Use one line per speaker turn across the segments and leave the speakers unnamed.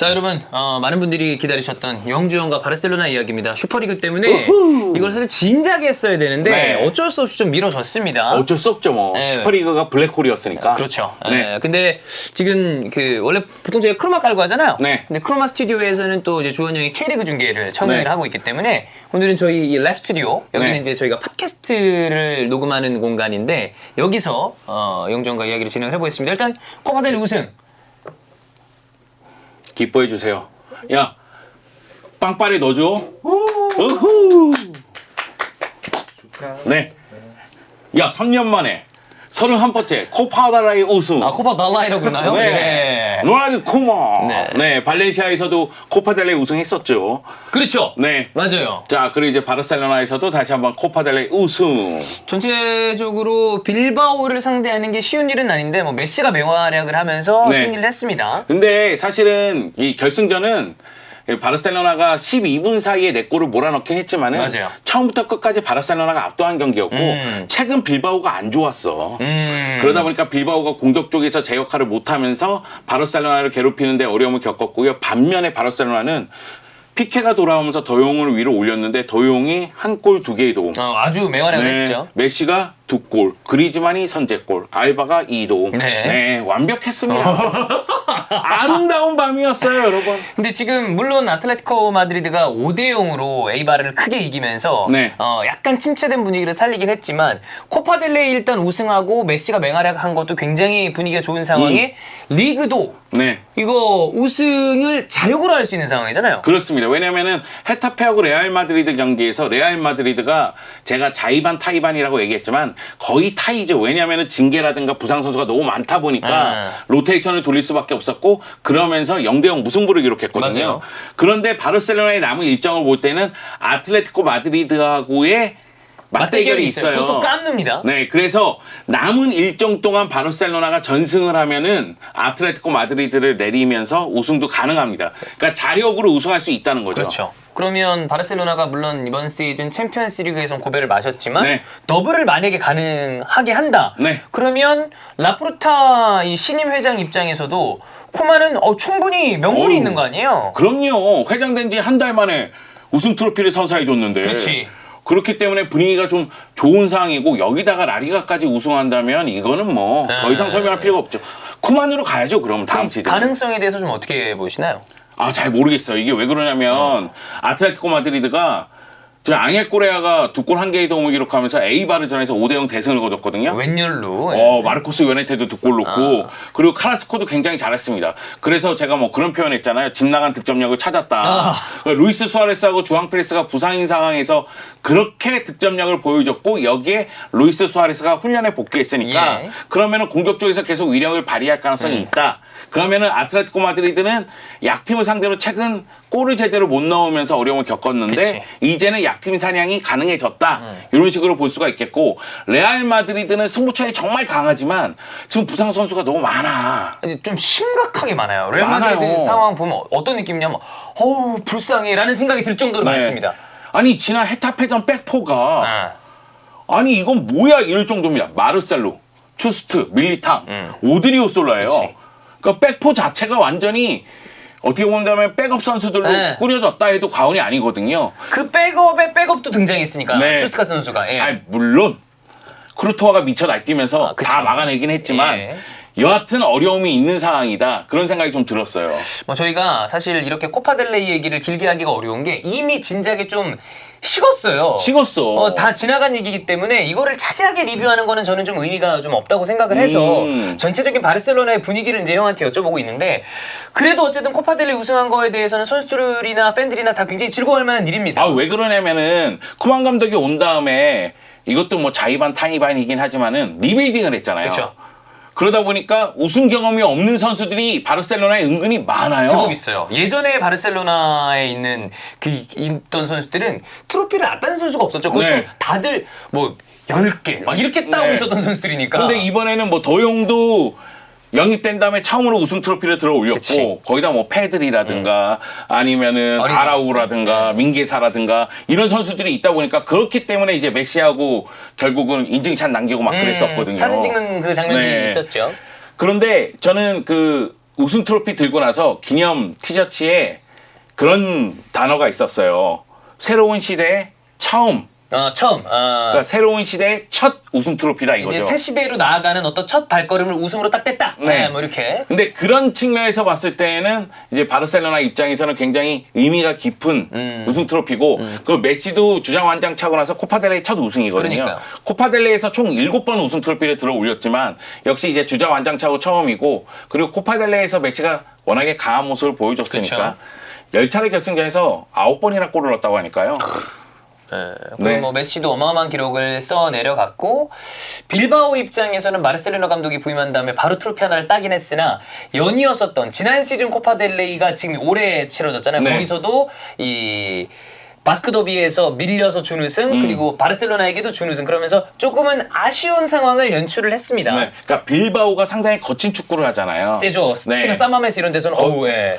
자, 여러분, 많은 분들이 기다리셨던 영주형과 바르셀로나 이야기입니다. 슈퍼리그 때문에 이걸 사실 진작에 했어야 되는데
네.
어쩔 수 없이 좀 미뤄졌습니다.
어쩔 수 없죠, 뭐.
네.
슈퍼리그가 블랙홀이었으니까.
그렇죠.
네.
근데 지금 원래 보통 저희가 크로마 깔고 하잖아요.
네.
근데 크로마 스튜디오에서는 또 이제 주원 형이 K리그 중계를 청명을
네.
하고 있기 때문에 오늘은 저희 이 랩 스튜디오 여기는
네.
이제 저희가 팟캐스트를 녹음하는 공간인데 여기서 영주형과 이야기를 진행을 해보겠습니다. 일단 코파델리 우승.
기뻐해 주세요. 야, 빵빠레 넣어줘. 우후. 네. 야, 3년 만에 31번째 코파달라의 우승.
아, 코파달라이라고 그러나요?
네. 로날드 쿠만.
네.
네. 발렌시아에서도 코파델레 우승했었죠.
그렇죠.
네.
맞아요.
자, 그리고 이제 바르셀로나에서도 다시 한번 코파델레 우승.
전체적으로 빌바오를 상대하는 게 쉬운 일은 아닌데 뭐 메시가 맹활약을 하면서
네.
승리를 했습니다.
근데 사실은 이 결승전은 바르셀로나가 12분 사이에 4골을 몰아넣긴 했지만은
맞아요.
처음부터 끝까지 바르셀로나가 압도한 경기였고 최근 빌바오가 안 좋았어. 그러다 보니까 빌바오가 공격 쪽에서 제 역할을 못하면서 바르셀로나를 괴롭히는데 어려움을 겪었고요. 반면에 바르셀로나는 피케가 돌아오면서 더용을 위로 올렸는데 더용이 한 골 2개의 도움.
아주 맹활약을 했죠.
메시가 2골, 그리즈만이 선제골, 알바가 2도움.
네.
완벽했습니다. 아름다운 밤이었어요, 여러분.
근데 지금 물론 아틀레티코 마드리드가 5대0으로 에이바르를 크게 이기면서
네.
약간 침체된 분위기를 살리긴 했지만 코파델레이 일단 우승하고 메시가 맹활약한 것도 굉장히 분위기가 좋은 상황에 리그도
네.
이거 우승을 자력으로 할 수 있는 상황이잖아요.
그렇습니다. 왜냐면은 헤타페하고 레알 마드리드 경기에서 레알 마드리드가 제가 자이반 타이반이라고 얘기했지만 거의 타이죠. 왜냐면은 징계라든가 부상 선수가 너무 많다 보니까 로테이션을 돌릴 수밖에 없었고 그러면서 0대0 무승부를 기록했거든요.
맞아요.
그런데 바르셀로나의 남은 일정을 볼 때는 아틀레티코 마드리드하고의 맞대결이 있어요.
그것도 깜릅니다.
네, 그래서 남은 일정 동안 바르셀로나가 전승을 하면은 아틀레티코 마드리드를 내리면서 우승도 가능합니다. 그러니까 자력으로 우승할 수 있다는 거죠.
그렇죠. 그러면 바르셀로나가 물론 이번 시즌 챔피언스리그에선 고배를 마셨지만
네.
더블을 만약에 가능하게 한다.
네.
그러면 라포르타 이 신임 회장 입장에서도 쿠만은 충분히 명분이
어휴.
있는 거 아니에요?
그럼요. 회장된 지 한 달 만에 우승 트로피를 선사해 줬는데.
그렇지.
그렇기 때문에 분위기가 좀 좋은 상황이고 여기다가 라리가까지 우승한다면 이거는 뭐 더 이상 설명할 필요가 없죠. 쿠만으로 가야죠. 그럼 다음 시즌.
가능성에 대해서 좀 어떻게 보시나요?
잘 모르겠어요. 이게 왜 그러냐면 아틀레티코 마드리드가 저 앙헬 꼬레아가 2골 1개의 도움을 기록하면서 에이바르전에서 5대0 대승을 거뒀거든요.
웬열로.
마르코스 요네테도 2골 넣고 그리고 카라스코도 굉장히 잘했습니다. 그래서 제가 뭐 그런 표현했잖아요. 집 나간 득점력을 찾았다. 루이스 수아레스하고 주앙 페레스가 부상인 상황에서 그렇게 득점력을 보여줬고 여기에 루이스 수아레스가 훈련에 복귀했으니까
예.
그러면은 공격 쪽에서 계속 위력을 발휘할 가능성이 있다. 그러면은 아틀레티코 마드리드는 약팀을 상대로 최근 골을 제대로 못 넣으면서 어려움을 겪었는데
그치.
이제는 약팀 사냥이 가능해졌다. 이런 식으로 볼 수가 있겠고 레알 마드리드는 승부처에 정말 강하지만 지금 부상 선수가 너무 많아.
좀 심각하게 많아요. 레알
많아요.
마드리드 상황 보면 어떤 느낌이냐면 어우 불쌍해라는 생각이 들 정도로
네.
많습니다.
아니 지난 헤타페전 백포가 아니 이건 뭐야 이럴 정도입니다. 마르셀로, 추스트, 밀리탕, 오드리오 솔라예요.
그치.
그러니까 백포 자체가 완전히 어떻게 본다면 백업 선수들로
네.
꾸려졌다 해도 과언이 아니거든요.
그 백업에 백업도 등장했으니까
네.
추스트 같은 선수가. 예.
물론 크루토와가 미쳐 날뛰면서
그쵸.
다 막아내긴 했지만
예.
여하튼 어려움이 있는 상황이다. 그런 생각이 좀 들었어요.
뭐 저희가 사실 이렇게 코파델레이 얘기를 길게 하기가 어려운 게 이미 진작에 좀 식었어요.
식었어.
다 지나간 얘기이기 때문에 이거를 자세하게 리뷰하는 거는 저는 좀 의미가 좀 없다고 생각을 해서 전체적인 바르셀로나의 분위기를 이제 형한테 여쭤보고 있는데 그래도 어쨌든 코파델레이 우승한 거에 대해서는 선수들이나 팬들이나 다 굉장히 즐거워할 만한 일입니다.
왜 그러냐면은 쿠만 감독이 온 다음에 이것도 뭐 자이반 타이반이긴 하지만은 리빌딩을 했잖아요.
그렇죠.
그러다 보니까 우승 경험이 없는 선수들이 바르셀로나에 은근히 많아요.
제법 있어요. 예전에 바르셀로나에 있던 선수들은 트로피를 안 딴 선수가 없었죠. 그것도
네.
다들 뭐 10개 막 이렇게 따고
네.
있었던 선수들이니까.
근데 이번에는 뭐 더용도 영입된 다음에 처음으로 우승 트로피를 들어 올렸고
그치.
거기다 뭐 페드리라든가 아니면은
어린
아라우라든가 민게사라든가 이런 선수들이 있다 보니까 그렇기 때문에 이제 메시하고 결국은 인증샷 남기고 막 그랬었거든요.
사진 찍는 그 장면이
네.
있었죠.
그런데 저는 그 우승 트로피 들고 나서 기념 티셔츠에 그런 단어가 있었어요. 새로운 시대의 처음.
처음.
그러니까 새로운 시대의 첫 우승 트로피다 이거죠.
이제 새 시대로 나아가는 어떤 첫 발걸음을 우승으로 딱 뗐다.
네.
뭐 이렇게.
근데 그런 측면에서 봤을 때는 이제 바르셀로나 입장에서는 굉장히 의미가 깊은 우승 트로피고 그 메시도 주장 완장 차고 나서 코파델레이 첫 우승이거든요.
그러니까요.
코파델레이에서 총 7번 우승 트로피를 들어 올렸지만 역시 이제 주장 완장 차고 처음이고 그리고 코파델레이에서 메시가 워낙에 강한 모습을 보여줬으니까
그쵸.
10차례 결승전에서 9번이나 골을 넣었다고 하니까요.
그리고
네.
뭐 메시도 어마어마한 기록을 써 내려갔고 빌바오 입장에서는 마르셀로나 감독이 부임한 다음에 바로 트로피 하나를 따긴 했으나 연이었었던 지난 시즌 코파델레이가 지금 올해 치러졌잖아요.
네.
거기서도 이 바스크 더비에서 밀려서 준우승 그리고 바르셀로나에게도 준우승 그러면서 조금은 아쉬운 상황을 연출을 했습니다.
네. 그러니까 빌바오가 상당히 거친 축구를 하잖아요.
세죠. 특히나 사마메스 이런 데서는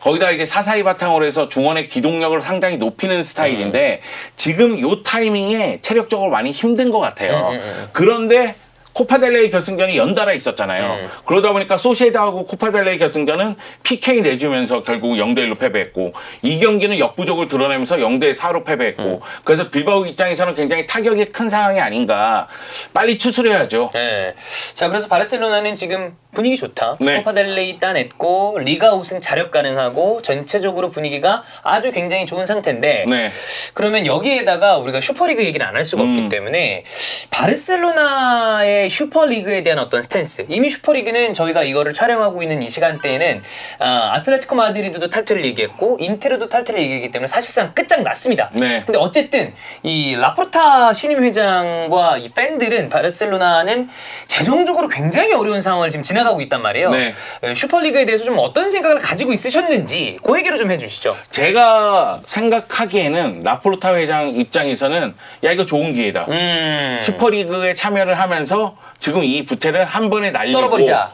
거기다 이제 사사이 바탕으로 해서 중원의 기동력을 상당히 높이는 스타일인데 지금 요 타이밍에 체력적으로 많이 힘든 것 같아요. 그런데 코파델레이 결승전이 연달아 있었잖아요. 그러다 보니까 소시에다하고 코파델레이 결승전은 PK 내주면서 결국 0대1로 패배했고 이 경기는 역부족을 드러내면서 0대4로 패배했고 그래서 빌바오 입장에서는 굉장히 타격이 큰 상황이 아닌가. 빨리 추스려야죠.
네. 자, 그래서 바르셀로나는 지금 분위기 좋다.
네.
코파델레이 따냈고 리가 우승 자력 가능하고 전체적으로 분위기가 아주 굉장히 좋은 상태인데
네.
그러면 여기에다가 우리가 슈퍼리그 얘기는 안 할 수가 없기 때문에 바르셀로나의 슈퍼리그에 대한 어떤 스탠스 이미 슈퍼리그는 저희가 이거를 촬영하고 있는 이 시간대에는 아틀레티코 마드리드도 탈퇴를 얘기했고 인테르도 탈퇴를 얘기했기 때문에 사실상 끝장났습니다.
네.
근데 어쨌든 이 라포르타 신임 회장과 이 팬들은 바르셀로나는 재정적으로 굉장히 어려운 상황을 지금 지나가고 있단 말이에요.
네.
슈퍼리그에 대해서 좀 어떤 생각을 가지고 있으셨는지 그 얘기를 좀 해주시죠.
제가 생각하기에는 라포르타 회장 입장에서는 야 이거 좋은 기회다. 슈퍼리그에 참여를 하면서 지금 이 부채를 한 번에 날리고
떨어버리자.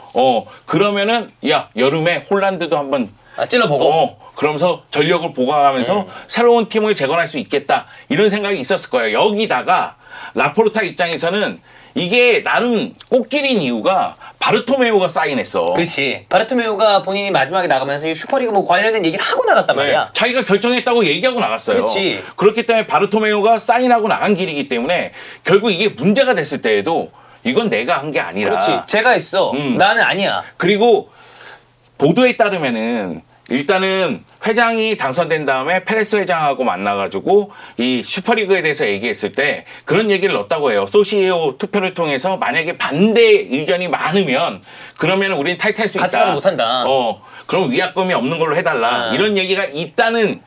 그러면은 야 여름에 홀란드도 한번
찔러보고
그러면서 전력을 보강하면서 새로운 팀을 재건할 수 있겠다 이런 생각이 있었을 거예요. 여기다가 라포르타 입장에서는 이게 나름 꽃길인 이유가 바르토메오가 사인했어.
그렇지. 바르토메오가 본인이 마지막에 나가면서 이 슈퍼리그 뭐 관련된 얘기를 하고 나갔단 말이야.
자기가 결정했다고 얘기하고 나갔어요.
그렇지.
그렇기 때문에 바르토메오가 사인하고 나간 길이기 때문에 결국 이게 문제가 됐을 때에도 이건 내가 한 게 아니라.
그렇지. 제가 했어. 나는 아니야.
그리고 보도에 따르면은 일단은 회장이 당선된 다음에 페레스 회장하고 만나가지고 이 슈퍼리그에 대해서 얘기했을 때 그런 얘기를 넣었다고 해요. 소시에오 투표를 통해서 만약에 반대 의견이 많으면 그러면 우린 탈퇴할 수 있다.
같이 가지 못한다.
그럼 위약금이 없는 걸로 해달라. 이런 얘기가 있다는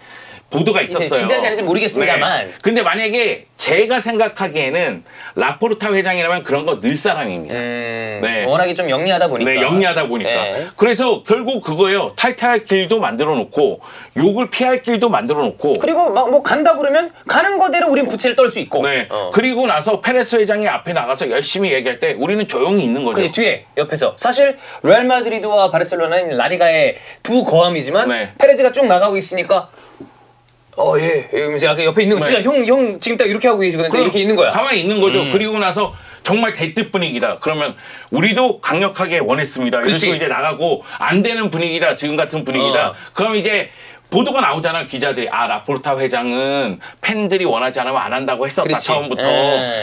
보도가 있었어요.
진짜인지 아닌지 모르겠습니다만.
네. 근데 만약에 제가 생각하기에는 라포르타 회장이라면 그런 거 늘 사람입니다. 네.
워낙에 좀 영리하다 보니까.
네, 영리하다 보니까.
네.
그래서 결국 그거예요. 탈퇴할 길도 만들어 놓고 욕을 피할 길도 만들어 놓고.
그리고 막 뭐 간다 그러면 가는 거대로 우린 부채를 떨 수 있고.
네. 그리고 나서 페레스 회장이 앞에 나가서 열심히 얘기할 때 우리는 조용히 있는 거죠.
근데 뒤에 옆에서 사실 레알 마드리드와 바르셀로나는 라리가의 두 거함이지만
네.
페레즈가 쭉 나가고 있으니까 예. 이러면서 약간 옆에 있는 거 진짜 형 지금 딱 이렇게 하고 계시거든요. 이렇게 있는 거야.
가만히 있는 거죠. 그리고 나서 정말 대뜻 분위기다. 그러면 우리도 강력하게 원했습니다. 이런 식으로 이제 나가고 안 되는 분위기다. 지금 같은 분위기다. 그럼 이제 보도가 나오잖아. 기자들이 라포르타 회장은 팬들이 원하지 않으면 안 한다고 했었다.
그렇지.
처음부터.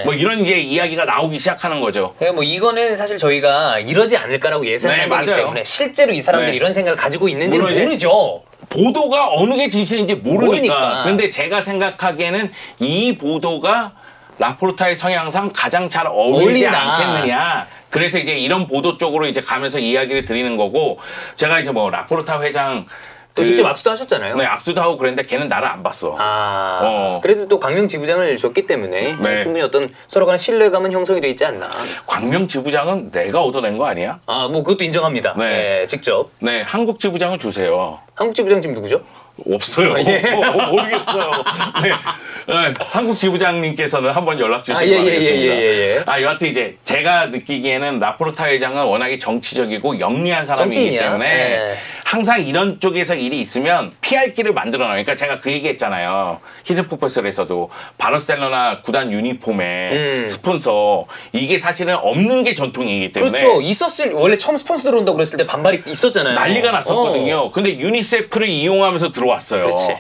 뭐 이런 이제 이야기가 나오기 시작하는 거죠.
그러니까 뭐 이거는 사실 저희가 이러지 않을까라고 예상한 거기
맞아요.
때문에 실제로 이 사람들이
네.
이런 생각을 가지고 있는지는
물론 이제
모르죠.
보도가 어느 게 진실인지 모르니까.
모르니까.
근데 제가 생각하기에는 이 보도가 라포르타의 성향상 가장 잘 어울리지
어울린다.
않겠느냐. 그래서 이제 이런 보도 쪽으로 이제 가면서 이야기를 드리는 거고, 제가 이제 뭐 라포르타 회장
또 직접 악수도 하셨잖아요.
네, 악수도 하고 그랬는데 걔는 나를 안 봤어.
그래도 또 광명 지부장을 줬기 때문에
네.
충분히 어떤 서로 간의 신뢰감은 형성이 돼 있지 않나.
광명 지부장은 내가 얻어낸 거 아니야?
뭐 그것도 인정합니다.
네.
네, 직접.
네, 한국 지부장을 주세요.
한국 지부장 지금 누구죠?
없어요. 모르겠어요. 네. 한국 지부장님께서는 한번 연락 주시기 바라겠습니다. 여하튼 이제 제가 느끼기에는 라포르타 회장은 워낙에 정치적이고 영리한 사람이기
정치인이야.
때문에 항상 이런 쪽에서 일이 있으면 피할 길을 만들어놔요. 그러니까 제가 그 얘기했잖아요. 히든 포커스에서도 바르셀로나 구단 유니폼에 스폰서 이게 사실은 없는 게 전통이기 때문에
그렇죠. 있었을 원래 처음 스폰서 들어온다고 그랬을 때 반발이 있었잖아요.
난리가 났었거든요. 근데 유니세프를 이용하면서 들어왔어요.
그렇지.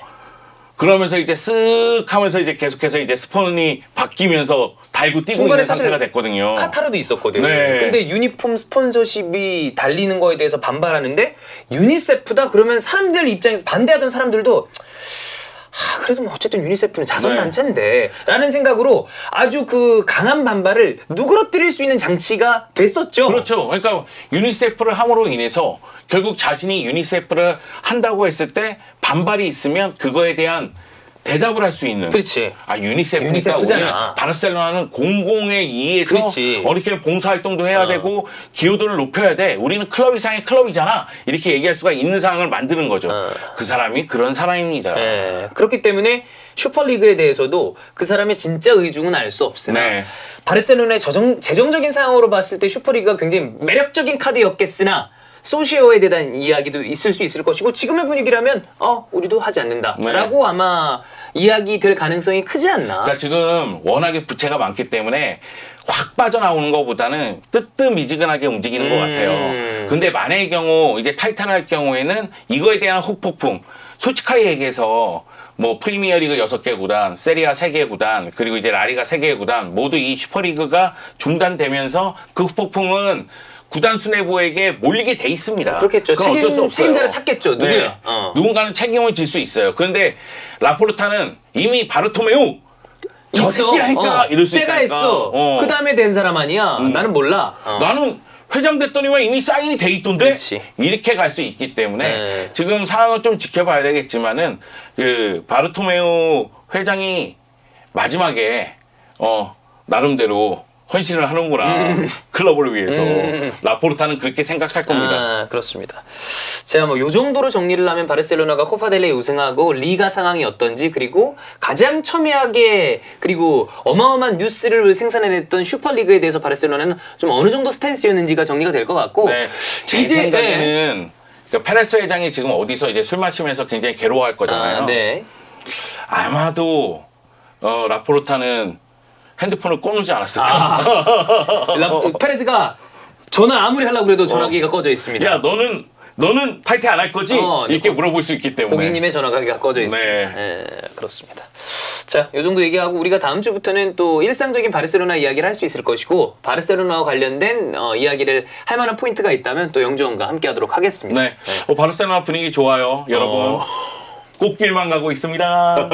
그러면서 이제 쓱 하면서 이제 계속해서 이제 스폰이 바뀌면서 달고 뛰고 있는 상태가 됐거든요.
카타르도 있었거든요.
네.
근데 유니폼 스폰서십이 달리는 거에 대해서 반발하는데 유니세프다 그러면 사람들 입장에서 반대하던 사람들도 그래도 뭐 어쨌든 유니세프는 자선단체인데 라는 생각으로 아주 그 강한 반발을 누그러뜨릴 수 있는 장치가 됐었죠.
그렇죠. 그러니까 유니세프를 함으로 인해서 결국 자신이 유니세프를 한다고 했을 때 반발이 있으면 그거에 대한 대답을 할 수 있는.
그렇지.
유니세프니까 우리는 바르셀로나는 공공에 의해서
그렇지.
이렇게 봉사활동도 해야 되고 기여도를 높여야 돼. 우리는 클럽 이상의 클럽이잖아. 이렇게 얘기할 수가 있는 상황을 만드는 거죠. 그 사람이 그런 사람입니다.
네. 그렇기 때문에 슈퍼리그에 대해서도 그 사람의 진짜 의중은 알 수 없으나
네.
바르셀로나의 재정적인 상황으로 봤을 때 슈퍼리그가 굉장히 매력적인 카드였겠으나 소시오에 대한 이야기도 있을 수 있을 것이고 지금의 분위기라면 우리도 하지 않는다라고 아마 이야기 될 가능성이 크지 않나.
그러니까 지금 워낙에 부채가 많기 때문에 확 빠져나오는 것보다는 뜨뜻미지근하게 움직이는 것 같아요. 근데 만약의 경우 이제 타이탄할 경우에는 이거에 대한 후폭풍 솔직하게 얘기해서 뭐 프리미어리그 6개 구단, 세리아 3개 구단, 그리고 이제 라리가 3개 구단 모두 이 슈퍼리그가 중단되면서 그 후폭풍은 구단 수뇌부에게 몰리게 돼 있습니다.
그렇겠죠.
그건 어쩔 수 없어요.
책임자를 찾겠죠. 누구야?
네. 누군가는 책임을 질 수 있어요. 그런데 라포르타는 이미 바르토메우 저 새끼라니까 이럴 수
쟤가
있다니까.
했어. 그 다음에 된 사람 아니야. 나는 몰라.
나는 회장 됐더니만 이미 사인이 돼 있던데
그렇지.
이렇게 갈 수 있기 때문에 지금 상황을 좀 지켜봐야 되겠지만은 그 바르토메우 회장이 마지막에 나름대로 헌신을 하는구나. 클럽을 위해서. 라포르타는 그렇게 생각할 겁니다.
그렇습니다. 제가 뭐 요 정도로 정리를 하면 바르셀로나가 코파델레 우승하고 리가 상황이 어떤지 그리고 가장 첨예하게 그리고 어마어마한 뉴스를 생산해냈던 슈퍼리그에 대해서 바르셀로나는 좀 어느 정도 스탠스였는지가 정리가 될 것 같고
네. 제 생각에는 그러니까 페레스 회장이 지금 어디서 이제 술 마시면서 굉장히 괴로워할 거잖아요.
네.
아마도 라포르타는 핸드폰을 꺼놓지 않았을까.
페레스가 전화 아무리 하려고 그래도 전화기가 꺼져 있습니다.
야 너는 파이팅 안 할 거지? 이렇게 물어볼 수 있기 때문에.
고객님의 전화기가 꺼져 있습니다. 네, 그렇습니다. 자, 이 정도 얘기하고 우리가 다음 주부터는 또 일상적인 바르셀로나 이야기를 할 수 있을 것이고 바르셀로나와 관련된 이야기를 할 만한 포인트가 있다면 또 영주원과 함께하도록 하겠습니다.
네. 바르셀로나 분위기 좋아요, 여러분. 꽃길만 가고 있습니다.